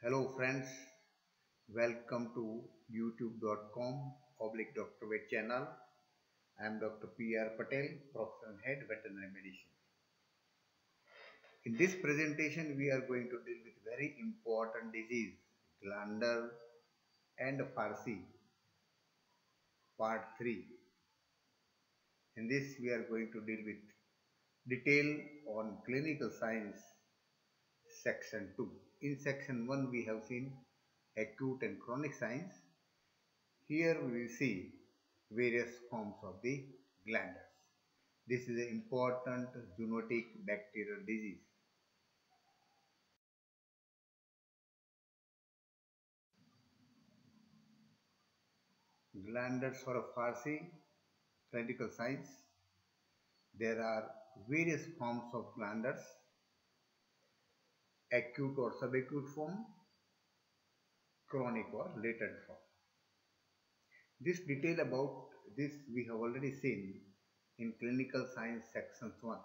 Hello friends, welcome to youtube.com oblique Dr. Vet channel. I am Dr. P.R. Patel, Professor and Head Veterinary Medicine. In this presentation, we are going to deal with very important disease, glandular and farcy, part 3. In this, we are going to deal with detail on clinical science, section 2. In section 1, we have seen acute and chronic signs. Here we will see various forms of the glanders. This is an important zoonotic bacterial disease. Glanders or farcy, clinical signs. There are various forms of glanders, acute or subacute form, chronic or latent form. This detail about this we have already seen in clinical science sections 1.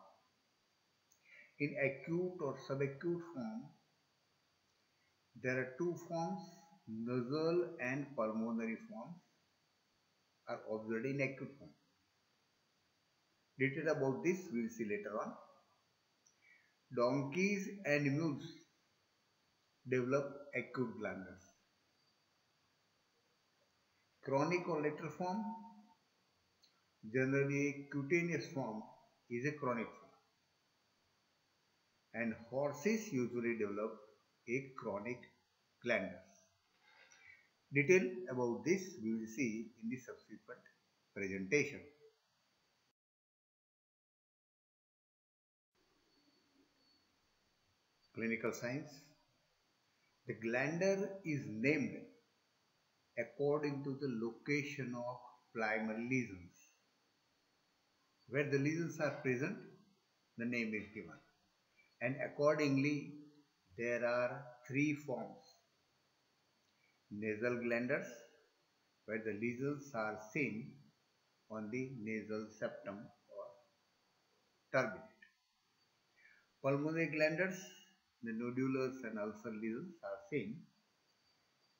In acute or subacute form, there are two forms, nasal and pulmonary forms are observed in acute form. Detail about this we will see later on. Donkeys and mules develop acute glanders. Chronic or later form, generally cutaneous form is a chronic form. And horses usually develop a chronic glanders. Detail about this we will see in the subsequent presentation. Clinical signs. The glandur is named according to the location of primary lesions. Where the lesions are present, the name is given. And accordingly, there are three forms. Nasal glanders, where the lesions are seen on the nasal septum or turbinate. Pulmonary glanders, the nodulars and ulcer lesions are seen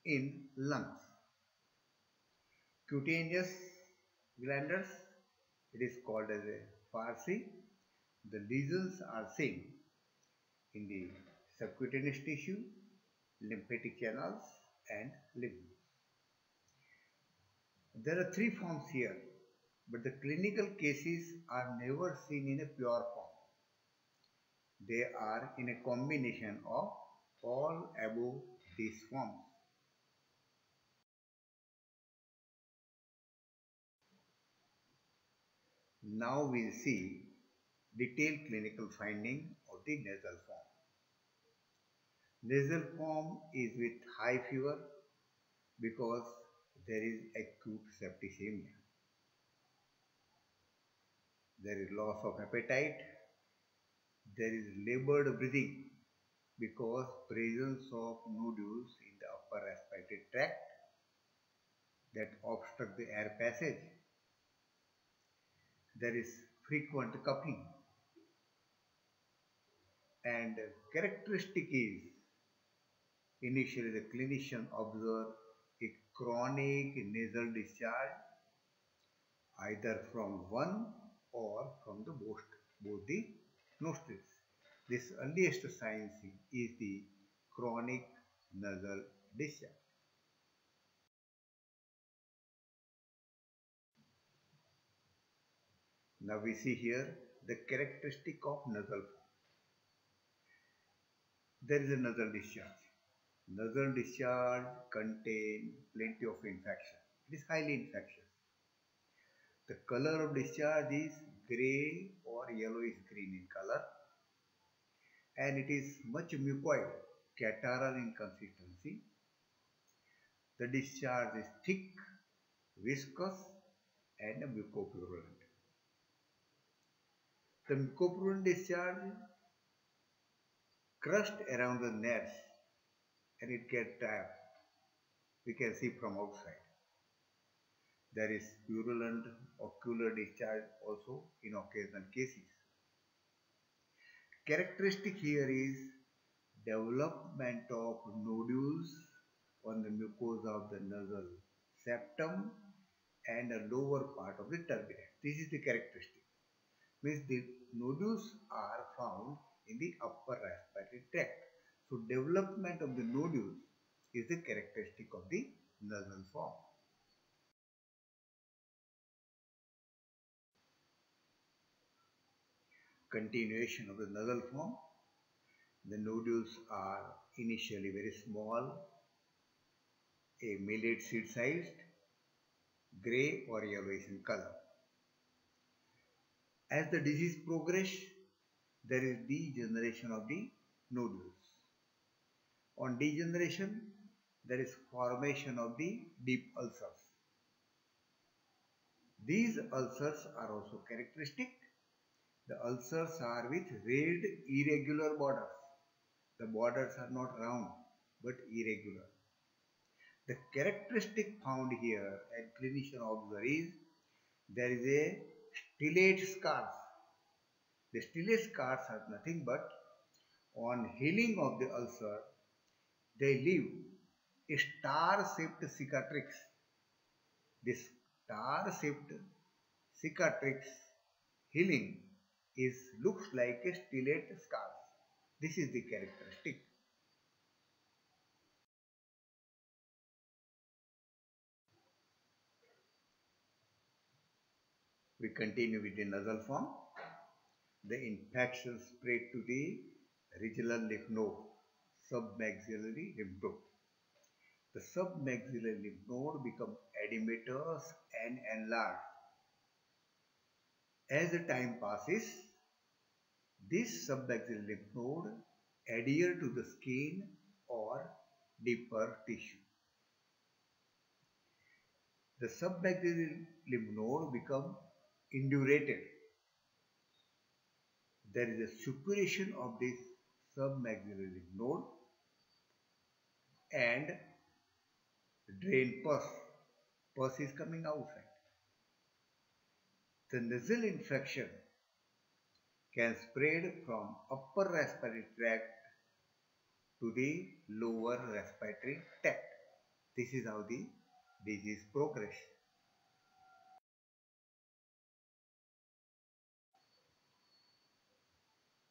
in lungs. Cutaneous glanders, it is called as a farcy. The lesions are seen in the subcutaneous tissue, lymphatic channels and lymph nodes. There are three forms here, but the clinical cases are never seen in a pure form. They are in a combination of all above these forms. Now we will see detailed clinical finding of the nasal form. Nasal form is with high fever because there is acute septicemia. There is loss of appetite. There is labored breathing because presence of nodules in the upper respiratory tract that obstruct the air passage. There is frequent coughing. And characteristic is initially the clinician observe a chronic nasal discharge either from one or from the both the nostrils. This earliest sign is the chronic nasal discharge. Now we see here the characteristic of nasal form. There is a nasal discharge. Nasal discharge contains plenty of infection. It is highly infectious. The color of discharge is grey or yellowish green in color, and it is much mucoid, catarrhal in consistency. The discharge is thick, viscous and mucopurulent. The mucopurulent discharge crust around the nerves and it gets tired. We can see from outside. There is purulent ocular discharge also in occasional cases. Characteristic here is development of nodules on the mucosa of the nasal septum and a lower part of the turbinate. This is the characteristic. Means the nodules are found in the upper respiratory tract. So development of the nodules is the characteristic of the nasal form. Continuation of the nasal form. The nodules are initially very small, a millet seed sized, grey or yellowish in color. As the disease progresses, there is degeneration of the nodules. On degeneration, there is formation of the deep ulcers. These ulcers are also characteristic. The ulcers are with red irregular borders. The borders are not round but irregular. The characteristic found here and clinician observe is there is a stellate scars. The stellate scars are nothing but on healing of the ulcer, they leave a star-shaped cicatrix. This star-shaped cicatrix healing looks like a stellate scars. This is the characteristic. We continue with the nasal form. The infection spread to the regional lymph node, submaxillary lymph node. The submaxillary lymph node become edematous and enlarged. As the time passes, this submaxillary lymph node adhere to the skin or deeper tissue. The submaxillary lymph node become indurated. There is a suppuration of this submaxillary lymph node and drain pus. Pus is coming outside. The nasal infection can spread from upper respiratory tract to the lower respiratory tract. This is how the disease progresses.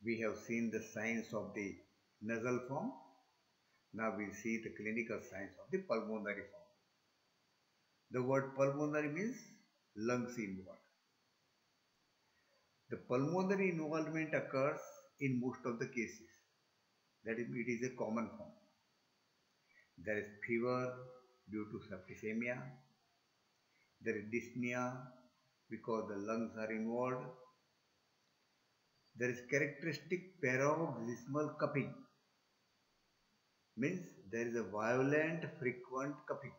We have seen the signs of the nasal form. Now we see the clinical signs of the pulmonary form. The word pulmonary means lungs involved. The pulmonary involvement occurs in most of the cases. That is, it is a common form. There is fever due to septicemia. There is dyspnea because the lungs are involved. There is characteristic paroxysmal coughing. Means there is a violent frequent coughing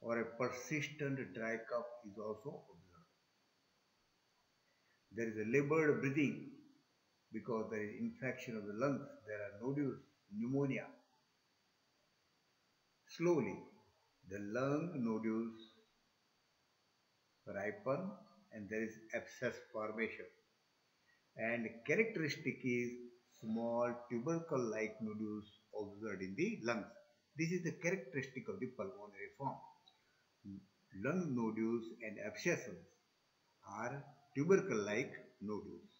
or a persistent dry cough is also observed. There is a labored breathing because there is infection of the lungs. There are nodules, pneumonia. Slowly, the lung nodules ripen and there is abscess formation. And characteristic is small tubercle-like nodules observed in the lungs. This is the characteristic of the pulmonary form. Lung nodules and abscesses are tubercle-like nodules.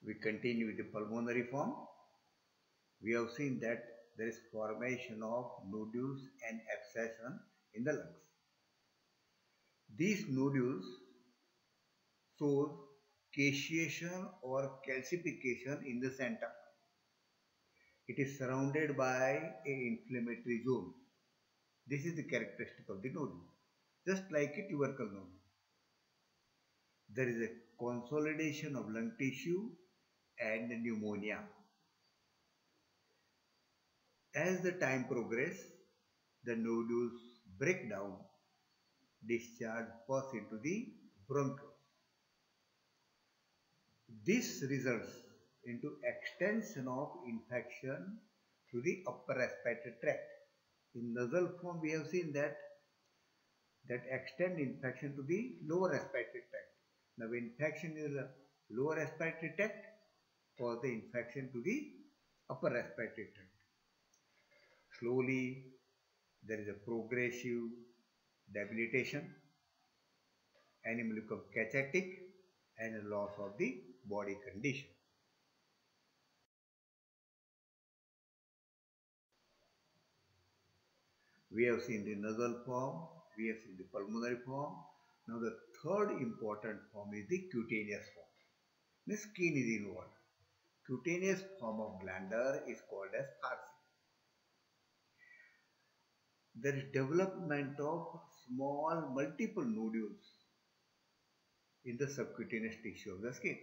We continue with the pulmonary form. We have seen that there is formation of nodules and abscession in the lungs. These nodules show caseation or calcification in the center. It is surrounded by an inflammatory zone. This is the characteristic of the nodule, just like a tubercle nodule. There is a consolidation of lung tissue and pneumonia. As the time progresses, the nodules break down, discharge pus into the bronchus. This results into extension of infection to the upper respiratory tract. In nasal form, we have seen that that extend infection to the lower respiratory tract. Now infection in the lower respiratory tract cause the infection to the upper respiratory tract. Slowly there is a progressive debilitation, animal becomes cachectic and a loss of the body condition. We have seen the nasal form, we have seen the pulmonary form. Now the third important form is the cutaneous form. The skin is involved. Cutaneous form of glandular is called as farcy. There is development of small multiple nodules in the subcutaneous tissue of the skin.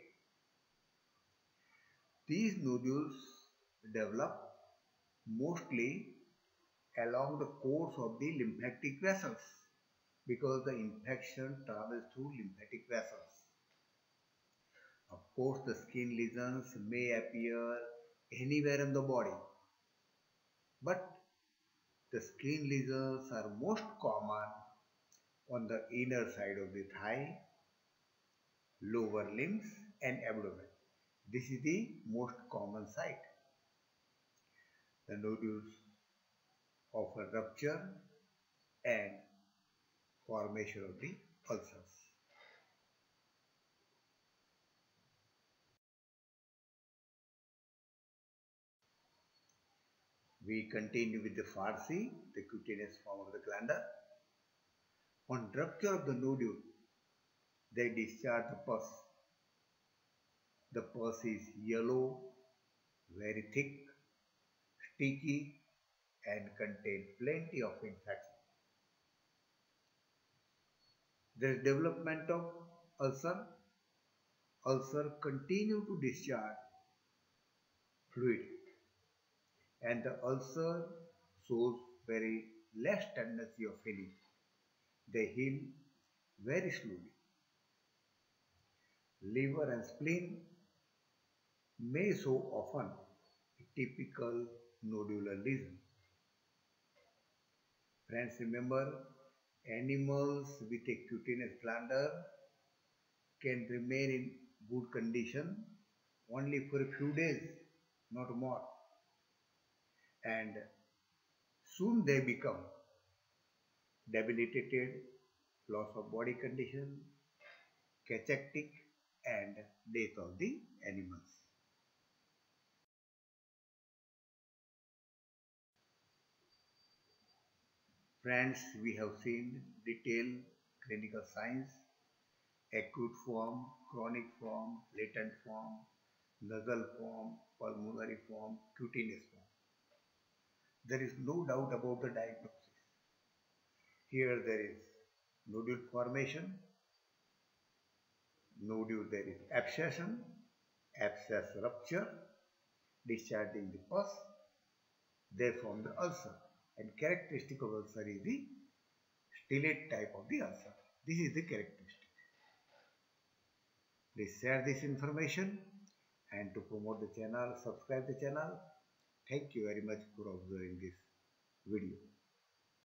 These nodules develop mostly along the course of the lymphatic vessels because the infection travels through lymphatic vessels. Of course, the skin lesions may appear anywhere in the body, but the skin lesions are most common on the inner side of the thigh, lower limbs and abdomen. This is the most common site. The nodules often rupture and formation of the ulcers. We continue with the farcy, the cutaneous form of the glandular. On rupture of the nodule, they discharge the pus. The pus is yellow, very thick, sticky and contain plenty of infection. There is development of ulcer. Ulcer continue to discharge fluid and the ulcer shows very less tendency of healing. They heal very slowly. Liver and spleen may show often a typical nodular lesion. Friends, remember, animals with a cutaneous glandular can remain in good condition only for a few days, not more. And soon they become debilitated, loss of body condition, cachectic and death of the animals. Friends, we have seen detailed clinical signs, acute form, chronic form, latent form, nasal form, pulmonary form, cutaneous form. There is no doubt about the diagnosis. Here there is nodule formation, nodule there is abscession, abscess rupture, discharging the pus, they form the ulcer. And characteristic of ulcer is the stellate type of the ulcer. This is the characteristic. Please share this information and to promote the channel, subscribe the channel. Thank you very much for observing this video.